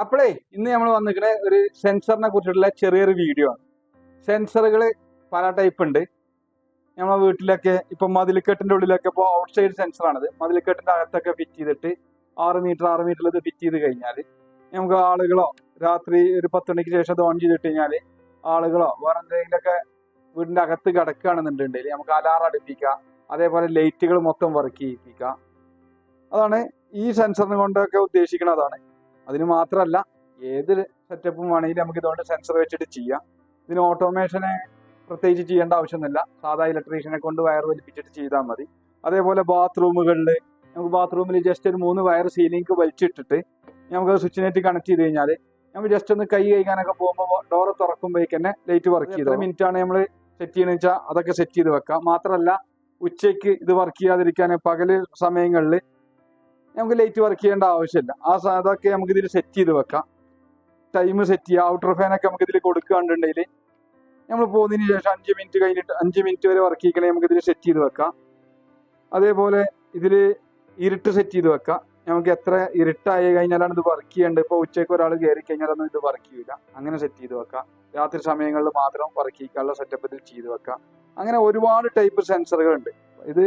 അപ്പോഴേ ഇന്ന് നമ്മൾ വന്നിരിക്കുന്ന ഒരു സെൻസറിനെ കുറിച്ചിട്ടുള്ള ചെറിയൊരു വീഡിയോ ആണ്. സെൻസറുകൾ പല ടൈപ്പ് ഉണ്ട്. നമ്മളെ വീട്ടിലൊക്കെ ഇപ്പൊ മതിൽക്കെട്ടിന്റെ ഉള്ളിലൊക്കെ ഇപ്പോൾ ഔട്ട് സൈഡ് സെൻസറാണിത്. മതിൽക്കെട്ടിന്റെ അകത്തൊക്കെ ഫിറ്റ് ചെയ്തിട്ട് 6 മീറ്റർ ഇത് ഫിറ്റ് ചെയ്ത് കഴിഞ്ഞാൽ നമുക്ക് ആളുകളോ രാത്രി ഒരു 10 മണിക്ക് ശേഷം അത് ഓൺ ചെയ്തിട്ട് കഴിഞ്ഞാൽ ആളുകളോ വേറെ എന്തെങ്കിലുമൊക്കെ വീടിന്റെ അകത്ത് കിടക്കുകയാണെന്നുണ്ടെങ്കിൽ നമുക്ക് അലാറം അടുപ്പിക്കാം. അതേപോലെ ലൈറ്റുകൾ മൊത്തം വർക്ക് ചെയ്യിപ്പിക്കാം. അതാണ് ഈ സെൻസറിനെ കൊണ്ടൊക്കെ ഉദ്ദേശിക്കുന്നതാണ്. അതിന് മാത്രമല്ല ഏത് സെറ്റപ്പും വേണമെങ്കിൽ നമുക്ക് ഇതുകൊണ്ട് സെൻസർ വെച്ചിട്ട് ചെയ്യാം. ഇതിന് ഓട്ടോമേഷനെ പ്രത്യേകിച്ച് ചെയ്യേണ്ട ആവശ്യമൊന്നുമില്ല. സാധാ ഇലക്ട്രീഷ്യനെ കൊണ്ട് വയർ വലിപ്പിച്ചിട്ട് ചെയ്താൽ മതി. അതേപോലെ ബാത്റൂമുകളിൽ നമുക്ക് ബാത്റൂമിൽ ജസ്റ്റ് ഒരു 3 വയർ സീലിംഗ് വലിച്ചിട്ടിട്ട് നമുക്ക് സ്വിച്ചിനെറ്റ് കണക്ട് ചെയ്ത് കഴിഞ്ഞാൽ നമുക്ക് ജസ്റ്റ് ഒന്ന് കൈ കഴിക്കാനൊക്കെ പോകുമ്പോൾ ഡോറ് തുറക്കുമ്പോഴേക്ക് തന്നെ ലൈറ്റ് വർക്ക് ചെയ്തു. മിനിറ്റാണ് നമ്മൾ സെറ്റ് ചെയ്യുന്നത് വെച്ചാൽ അതൊക്കെ സെറ്റ് ചെയ്ത് വെക്കാം. മാത്രമല്ല ഉച്ചയ്ക്ക് ഇത് വർക്ക് ചെയ്യാതിരിക്കാൻ പകല് സമയങ്ങളിൽ നമുക്ക് ലൈറ്റ് വർക്ക് ചെയ്യേണ്ട ആവശ്യമില്ല. അതൊക്കെ നമുക്ക് ഇതിൽ സെറ്റ് ചെയ്ത് വെക്കാം. ടൈം സെറ്റ് ചെയ്യുക. ഔട്ടർ ഫാനൊക്കെ നമുക്ക് ഇതിൽ കൊടുക്കുകയാണെന്നുണ്ടെങ്കിൽ നമ്മൾ പോകുന്നതിന് ശേഷം 5 മിനിറ്റ് കഴിഞ്ഞിട്ട് 5 മിനിറ്റ് വരെ വർക്ക് ചെയ്യണമെങ്കിൽ നമുക്ക് ഇതിൽ സെറ്റ് ചെയ്ത് വെക്കാം. അതേപോലെ ഇതിൽ ഇരുട്ട് സെറ്റ് ചെയ്ത് വെക്കാം. നമുക്ക് എത്ര ഇരുട്ടായി കഴിഞ്ഞാലാണ് ഇത് വർക്ക് ചെയ്യേണ്ടത്. ഇപ്പോൾ ഉച്ചയ്ക്ക് ഒരാൾ കയറി കഴിഞ്ഞാലൊന്നും ഇത് വർക്ക് ചെയ്യില്ല. അങ്ങനെ സെറ്റ് ചെയ്ത് വെക്കാം. രാത്രി സമയങ്ങളിൽ മാത്രം വർക്ക് ചെയ്യിക്കാനുള്ള സെറ്റപ്പ് ഇതിൽ ചെയ്ത് വെക്കാം. അങ്ങനെ ഒരുപാട് ടൈപ്പ് സെൻസറുകളുണ്ട്. ഇത്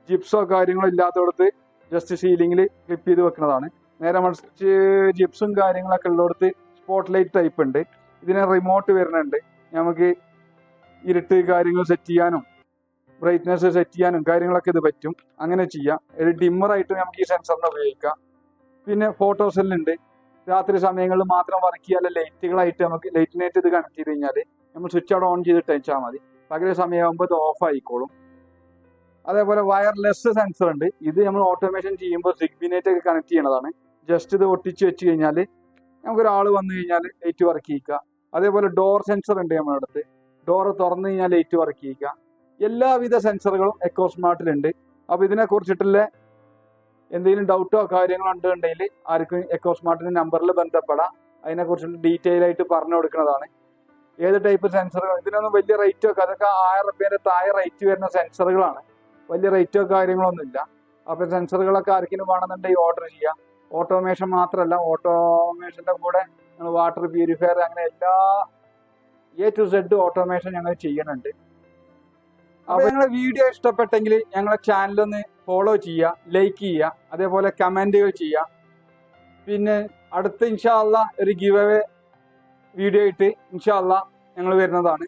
ജിപ്സോ കാര്യങ്ങളോ ഇല്ലാത്തടത്ത് ജസ്റ്റ് സീലിംഗിൽ ക്ലിപ്പ് ചെയ്ത് വെക്കുന്നതാണ്. നേരെ മറിച്ച് ജിപ്സും കാര്യങ്ങളൊക്കെ ഉള്ളിടത്ത് സ്പോട്ട് ലൈറ്റ് ടൈപ്പ് ഉണ്ട്. ഇതിന് റിമോട്ട് വരുന്നുണ്ട്. നമുക്ക് ഇരുട്ട് കാര്യങ്ങൾ സെറ്റ് ചെയ്യാനും ബ്രൈറ്റ്നെസ് സെറ്റ് ചെയ്യാനും കാര്യങ്ങളൊക്കെ ഇത് പറ്റും. അങ്ങനെ ചെയ്യാം. ഒരു ഡിമ്മറായിട്ട് നമുക്ക് ഈ സെൻസറിനെ ഉപയോഗിക്കാം. പിന്നെ ഫോട്ടോ സെല്ലുണ്ട്. രാത്രി സമയങ്ങളിൽ മാത്രം വർക്ക് ചെയ്യാൻ ലൈറ്റുകളായിട്ട് നമുക്ക് ലൈറ്റിനായിട്ട് ഇത് കണക്ട് ചെയ്ത് കഴിഞ്ഞാൽ നമ്മൾ സ്വിച്ച് അവിടെ ഓൺ ചെയ്തിട്ട് വെച്ചാൽ മതി. പകൽ സമയമാകുമ്പോൾ ഇത് ഓഫ് ആയിക്കോളും. അതേപോലെ വയർലെസ് സെൻസർ ഉണ്ട്. ഇത് നമ്മൾ ഓട്ടോമേഷൻ ചെയ്യുമ്പോൾ സിഗ്ബിനേറ്റ് ഒക്കെ കണക്ട് ചെയ്യണതാണ്. ജസ്റ്റ് ഇത് ഒട്ടിച്ച് വെച്ച് കഴിഞ്ഞാൽ നമുക്കൊരാൾ വന്നു കഴിഞ്ഞാൽ ലൈറ്റ് വർക്ക് ചെയ്യിക്കുക. അതേപോലെ ഡോർ സെൻസർ ഉണ്ട് നമ്മുടെ അടുത്ത്. ഡോറ് തുറന്നു കഴിഞ്ഞാൽ ലൈറ്റ് വർക്ക് ചെയ്യിക്കുക. എല്ലാവിധ സെൻസറുകളും എക്കോസ്മാർട്ടിലുണ്ട്. അപ്പോൾ ഇതിനെ കുറിച്ചിട്ടുള്ള എന്തെങ്കിലും ഡൗട്ടോ കാര്യങ്ങളോ ഉണ്ടെങ്കിൽ ആർക്കും എക്കോസ്മാർട്ടിന്റെ നമ്പറിൽ ബന്ധപ്പെടാം. അതിനെക്കുറിച്ചുള്ള ഡീറ്റെയിൽ ആയിട്ട് പറഞ്ഞു കൊടുക്കുന്നതാണ്. ഏത് ടൈപ്പ് സെൻസറുകൾ, ഇതിനൊന്നും വലിയ റേറ്റോ അതൊക്കെ 1000 രൂപേൻ്റെ താഴെ റേറ്റ് വരുന്ന സെൻസറുകളാണ്. വലിയ റേറ്റോ കാര്യങ്ങളൊന്നുമില്ല. അപ്പോൾ സെൻസറുകളൊക്കെ ആർക്കെങ്കിലും വേണമെന്നുണ്ടെങ്കിൽ ഓർഡർ ചെയ്യാം. ഓട്ടോമേഷൻ മാത്രമല്ല, ഓട്ടോമേഷൻ്റെ കൂടെ ഞങ്ങൾ വാട്ടർ പ്യൂരിഫയർ അങ്ങനെ എല്ലാ A to Z ഓട്ടോമേഷൻ ഞങ്ങൾ ചെയ്യുന്നുണ്ട്. അപ്പോൾ ഞങ്ങളെ വീഡിയോ ഇഷ്ടപ്പെട്ടെങ്കിൽ ഞങ്ങളെ ചാനലൊന്ന് ഫോളോ ചെയ്യുക, ലൈക്ക് ചെയ്യുക, അതേപോലെ കമൻറ്റുകൾ ചെയ്യുക. പിന്നെ അടുത്ത ഇൻഷാ അള്ളാ ഒരു ഗിവ് അവേ വീഡിയോ ആയിട്ട് ഇൻഷാ അള്ളാ ഞങ്ങൾ വരുന്നതാണ്.